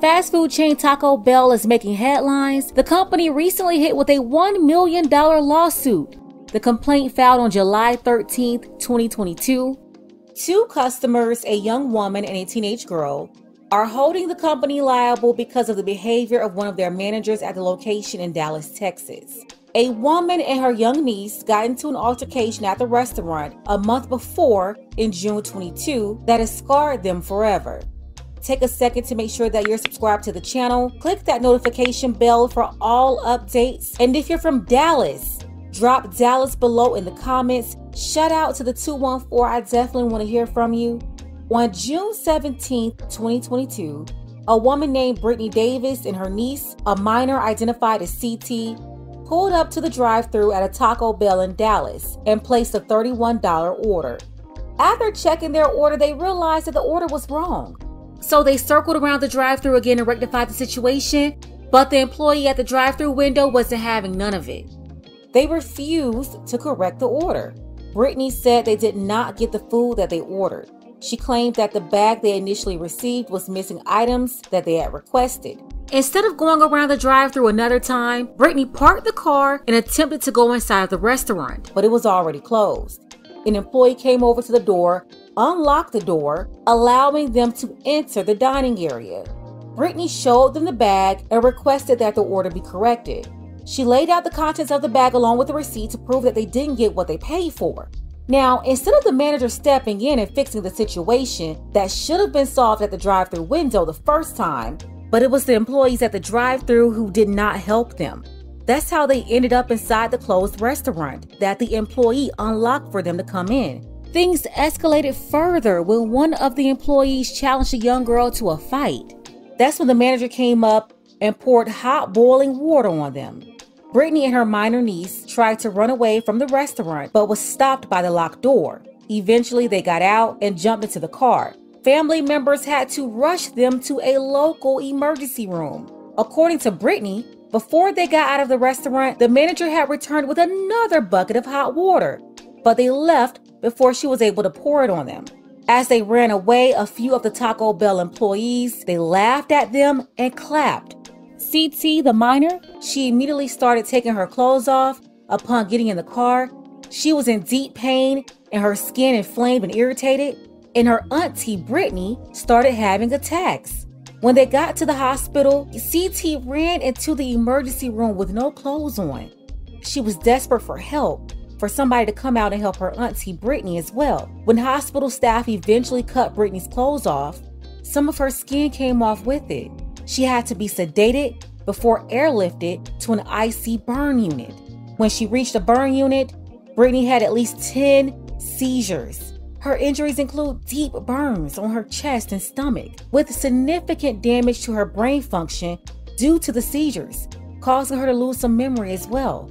Fast food chain Taco Bell is making headlines. The company recently hit with a $1 million lawsuit. The complaint filed on July 13, 2022. Two customers, a young woman and a teenage girl, are holding the company liable because of the behavior of one of their managers at the location in Dallas, Texas. A woman and her young niece got into an altercation at the restaurant a month before in June 22 that has scarred them forever. Take a second to make sure that you're subscribed to the channel. Click that notification bell for all updates. And if you're from Dallas, drop Dallas below in the comments. Shout out to the 214. I definitely want to hear from you. On June 17, 2022, a woman named Brittany Davis and her niece, a minor identified as CT, pulled up to the drive-thru at a Taco Bell in Dallas and placed a $31 order. After checking their order, they realized that the order was wrong. So they circled around the drive-thru again and rectified the situation, but the employee at the drive-thru window wasn't having none of it. They refused to correct the order. Brittany said they did not get the food that they ordered. She claimed that the bag they initially received was missing items that they had requested. Instead of going around the drive-thru another time, Brittany parked the car and attempted to go inside the restaurant, but it was already closed. An employee came over to the door, unlocked the door, allowing them to enter the dining area. Brittany showed them the bag and requested that the order be corrected. She laid out the contents of the bag along with the receipt to prove that they didn't get what they paid for. Now, instead of the manager stepping in and fixing the situation that should have been solved at the drive-thru window the first time, but it was the employees at the drive-thru who did not help them. That's how they ended up inside the closed restaurant that the employee unlocked for them to come in. Things escalated further when one of the employees challenged a young girl to a fight. That's when the manager came up and poured hot boiling water on them. Brittany and her minor niece tried to run away from the restaurant but was stopped by the locked door. Eventually, they got out and jumped into the car. Family members had to rush them to a local emergency room. According to Brittany, before they got out of the restaurant, the manager had returned with another bucket of hot water, but they left before she was able to pour it on them. As they ran away, a few of the Taco Bell employees, they laughed at them and clapped. CT, the minor, she immediately started taking her clothes off. Upon getting in the car, she was in deep pain and her skin inflamed and irritated, and her auntie Brittany started having attacks. When they got to the hospital, CT ran into the emergency room with no clothes on. She was desperate for help, for somebody to come out and help her auntie Brittany as well. When hospital staff eventually cut Brittany's clothes off, some of her skin came off with it. She had to be sedated before airlifted to an IC burn unit. When she reached the burn unit, Brittany had at least 10 seizures. Her injuries include deep burns on her chest and stomach, with significant damage to her brain function due to the seizures, causing her to lose some memory as well.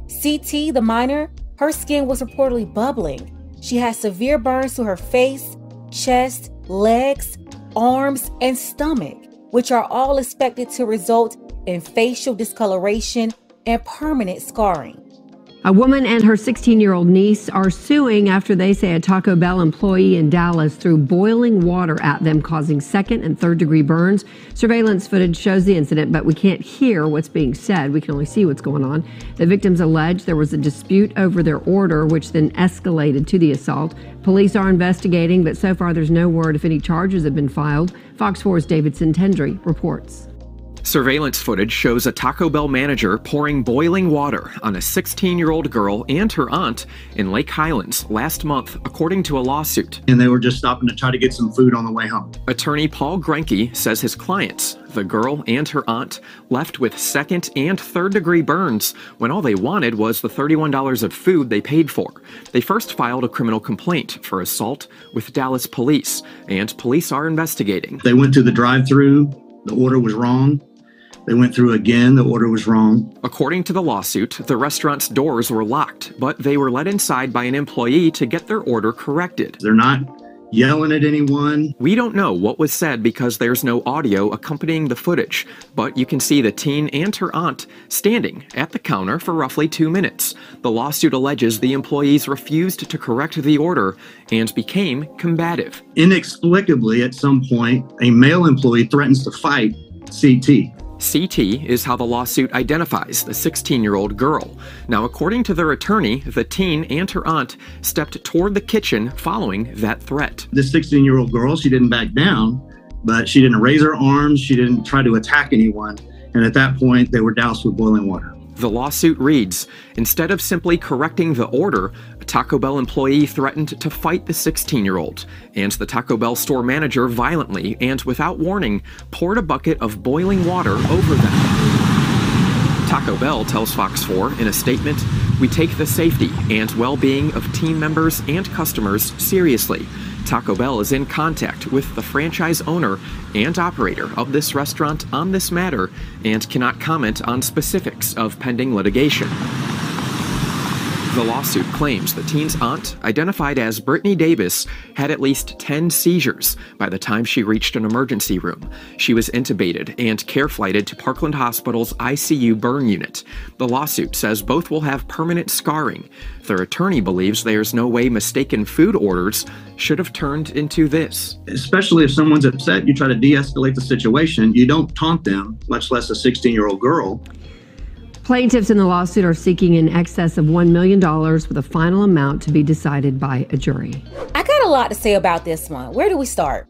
CT, the minor, her skin was reportedly bubbling. She had severe burns to her face, chest, legs, arms, and stomach, which are all expected to result in facial discoloration and permanent scarring. A woman and her 16-year-old niece are suing after they say a Taco Bell employee in Dallas threw boiling water at them, causing second and third degree burns. Surveillance footage shows the incident, but we can't hear what's being said. We can only see what's going on. The victims allege there was a dispute over their order, which then escalated to the assault. Police are investigating, but so far there's no word if any charges have been filed. Fox 4's David Sintendry reports. Surveillance footage shows a Taco Bell manager pouring boiling water on a 16-year-old girl and her aunt in Lake Highlands last month, according to a lawsuit. And they were just stopping to try to get some food on the way home. Attorney Paul Grenke says his clients, the girl and her aunt, left with second and third degree burns when all they wanted was the $31 of food they paid for. They first filed a criminal complaint for assault with Dallas police, and police are investigating. They went to the drive-thru, the order was wrong. They went through again, the order was wrong. According to the lawsuit, the restaurant's doors were locked, but they were let inside by an employee to get their order corrected. They're not yelling at anyone. We don't know what was said because there's no audio accompanying the footage, but you can see the teen and her aunt standing at the counter for roughly 2 minutes. The lawsuit alleges the employees refused to correct the order and became combative. Inexplicably, at some point, a male employee threatens to fight CT. CT is how the lawsuit identifies the 16-year-old girl. Now, according to their attorney, the teen and her aunt stepped toward the kitchen following that threat. This 16-year-old girl, she didn't back down, but she didn't raise her arms. She didn't try to attack anyone. And at that point, they were doused with boiling water. The lawsuit reads, instead of simply correcting the order, a Taco Bell employee threatened to fight the 16-year-old, and the Taco Bell store manager violently and without warning poured a bucket of boiling water over them. Taco Bell tells Fox 4 in a statement, "We take the safety and well-being of team members and customers seriously. Taco Bell is in contact with the franchise owner and operator of this restaurant on this matter and cannot comment on specifics of pending litigation." The lawsuit claims the teen's aunt, identified as Brittany Davis, had at least 10 seizures by the time she reached an emergency room. She was intubated and care flighted to Parkland Hospital's ICU burn unit. The lawsuit says both will have permanent scarring. Their attorney believes there's no way mistaken food orders should have turned into this. Especially if someone's upset, you try to de-escalate the situation. You don't taunt them, much less a 16-year-old girl. Plaintiffs in the lawsuit are seeking in excess of $1 million with a final amount to be decided by a jury. I got a lot to say about this one. Where do we start?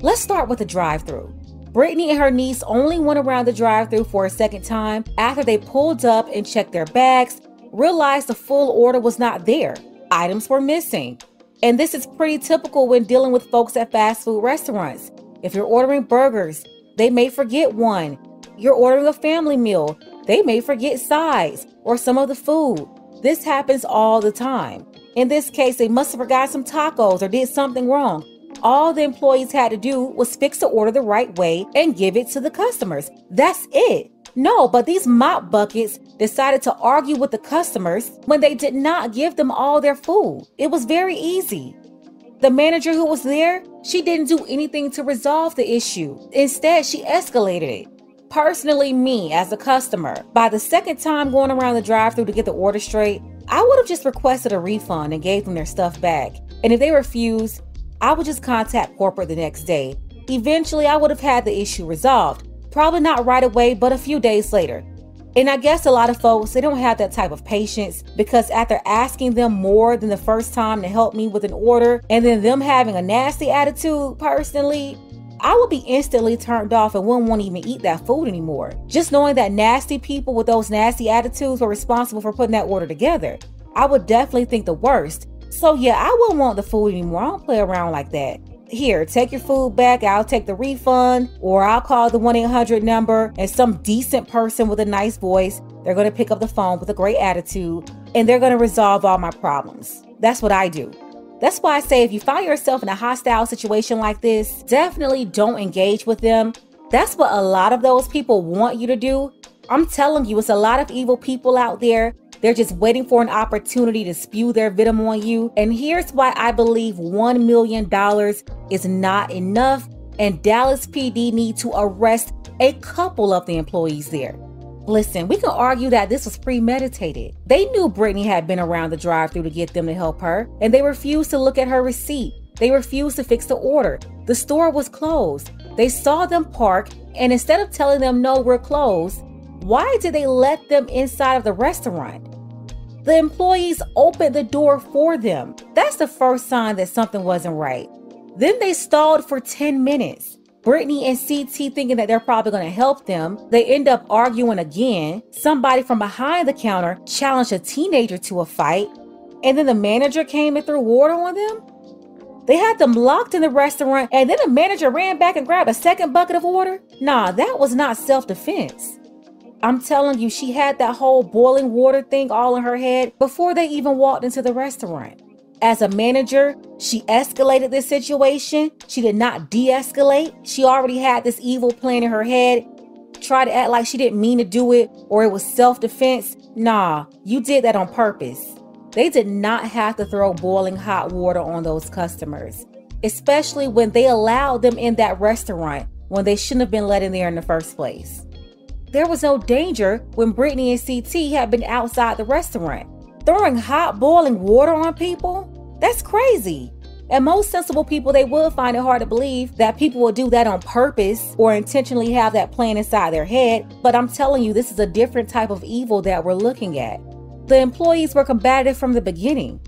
Let's start with the drive-thru. Brittany and her niece only went around the drive-thru for a second time after they pulled up and checked their bags, realized the full order was not there. Items were missing. And this is pretty typical when dealing with folks at fast food restaurants. If you're ordering burgers, they may forget one. You're ordering a family meal, they may forget sides or some of the food. This happens all the time. In this case, they must have forgot some tacos or did something wrong. All the employees had to do was fix the order the right way and give it to the customers. That's it. No, but these mop buckets decided to argue with the customers when they did not give them all their food. It was very easy. The manager who was there, she didn't do anything to resolve the issue. Instead, she escalated it. Personally, me as a customer, by the second time going around the drive-thru to get the order straight, I would have just requested a refund and gave them their stuff back. And if they refused, I would just contact corporate the next day. Eventually, I would have had the issue resolved. Probably not right away, but a few days later. And I guess a lot of folks, they don't have that type of patience because after asking them more than the first time to help me with an order and then them having a nasty attitude, personally, I would be instantly turned off and wouldn't want to even eat that food anymore. Just knowing that nasty people with those nasty attitudes were responsible for putting that order together, I would definitely think the worst. So yeah, I wouldn't want the food anymore. I don't play around like that. Here, take your food back. I'll take the refund, or I'll call the 1-800 number and some decent person with a nice voice, they're going to pick up the phone with a great attitude and they're going to resolve all my problems. That's what I do. That's why I say if you find yourself in a hostile situation like this, definitely don't engage with them. That's what a lot of those people want you to do. I'm telling you, it's a lot of evil people out there. They're just waiting for an opportunity to spew their venom on you. And here's why I believe $1 million is not enough, and Dallas PD need to arrest a couple of the employees there. Listen, we can argue that this was premeditated. They knew Brittany had been around the drive-thru to get them to help her, and they refused to look at her receipt. They refused to fix the order. The store was closed. They saw them park, and instead of telling them, no, we're closed, why did they let them inside of the restaurant? The employees opened the door for them. That's the first sign that something wasn't right. Then they stalled for 10 minutes. Brittany and CT thinking that they're probably going to help them. They end up arguing again. Somebody from behind the counter challenged a teenager to a fight. And then the manager came and threw water on them. They had them locked in the restaurant, and then the manager ran back and grabbed a second bucket of water. Nah, that was not self-defense. I'm telling you, she had that whole boiling water thing all in her head before they even walked into the restaurant. As a manager, she escalated this situation. She did not de-escalate. She already had this evil plan in her head. Tried to act like she didn't mean to do it or it was self-defense. Nah, you did that on purpose. They did not have to throw boiling hot water on those customers, especially when they allowed them in that restaurant when they shouldn't have been let in there in the first place. There was no danger when Brittany and CT had been outside the restaurant. Throwing hot boiling water on people? That's crazy. And most sensible people, they would find it hard to believe that people would do that on purpose or intentionally have that plan inside their head. But I'm telling you, this is a different type of evil that we're looking at. The employees were combative from the beginning.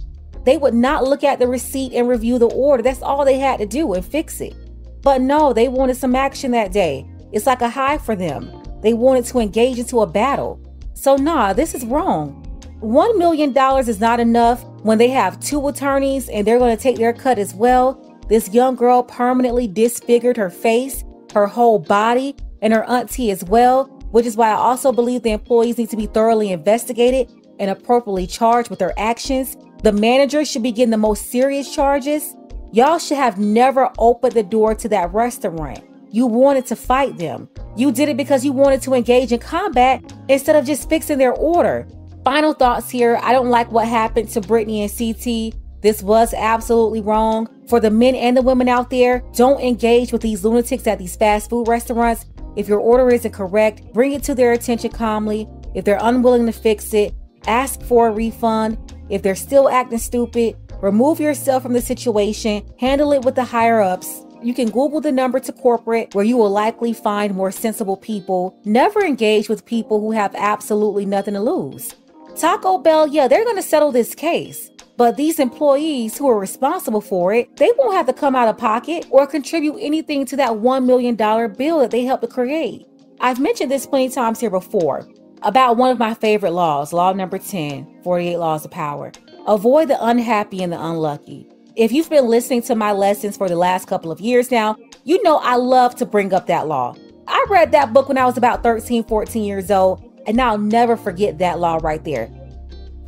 They would not look at the receipt and review the order. That's all they had to do and fix it. But no, they wanted some action that day. It's like a high for them. They wanted to engage into a battle. So nah, this is wrong. $1 million is not enough when they have 2 attorneys and they're going to take their cut as well. This young girl permanently disfigured her face, her whole body, and her auntie as well, which is why I also believe the employees need to be thoroughly investigated and appropriately charged with their actions. The manager should be getting the most serious charges. Y'all should have never opened the door to that restaurant. You wanted to fight them. You did it because you wanted to engage in combat instead of just fixing their order. Final thoughts here. I don't like what happened to Brittany and CT. This was absolutely wrong. For the men and the women out there, don't engage with these lunatics at these fast food restaurants. If your order isn't correct, bring it to their attention calmly. If they're unwilling to fix it, ask for a refund. If they're still acting stupid, remove yourself from the situation, handle it with the higher ups. You can Google the number to corporate where you will likely find more sensible people. Never engage with people who have absolutely nothing to lose. Taco Bell, yeah, they're going to settle this case. But these employees who are responsible for it, they won't have to come out of pocket or contribute anything to that $1 million bill that they helped to create. I've mentioned this plenty of times here before about one of my favorite laws, law number 10, 48 laws of power. Avoid the unhappy and the unlucky. If you've been listening to my lessons for the last couple of years now, you know I love to bring up that law. I read that book when I was about 13, 14 years old, and I'll never forget that law right there.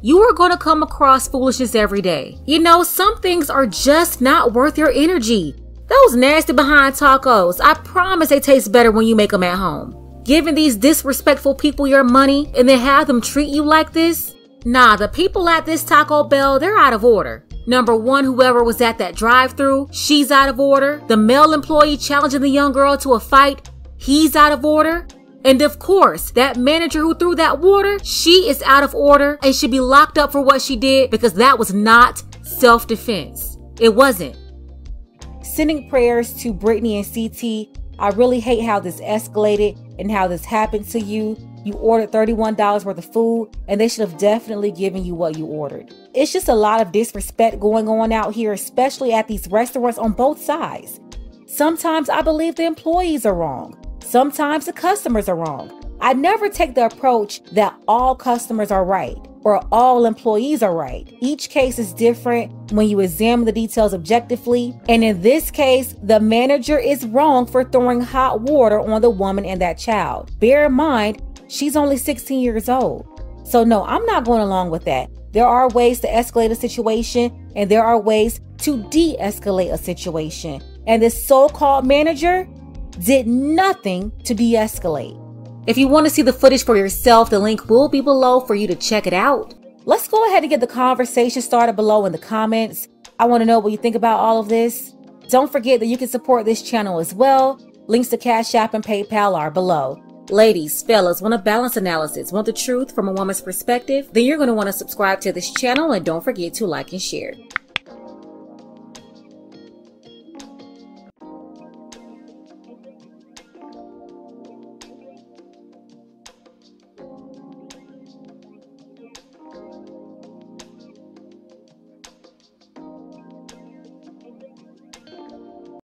You are going to come across foolishness every day. You know, some things are just not worth your energy. Those nasty behind tacos, I promise they taste better when you make them at home. Giving these disrespectful people your money and then have them treat you like this? Nah, the people at this Taco Bell, they're out of order. Number one, whoever was at that drive-thru, she's out of order. The male employee challenging the young girl to a fight, he's out of order. And of course, that manager who threw that water, she is out of order and should be locked up for what she did because that was not self-defense. It wasn't. Sending prayers to Brittany and CT. I really hate how this escalated and how this happened to you. You ordered $31 worth of food and they should have definitely given you what you ordered. It's just a lot of disrespect going on out here, especially at these restaurants on both sides. Sometimes I believe the employees are wrong. Sometimes the customers are wrong. I never take the approach that all customers are right or all employees are right. Each case is different when you examine the details objectively. And in this case, the manager is wrong for throwing hot water on the woman and that child. Bear in mind, she's only 16 years old. So no, I'm not going along with that. There are ways to escalate a situation and there are ways to de-escalate a situation. And this so-called manager did nothing to de-escalate. If you want to see the footage for yourself, the link will be below for you to check it out. Let's go ahead and get the conversation started below in the comments. I want to know what you think about all of this. Don't forget that you can support this channel as well. Links to Cash App and PayPal are below. Ladies, fellas, want a balanced analysis, want the truth from a woman's perspective? Then you're going to want to subscribe to this channel and don't forget to like and share.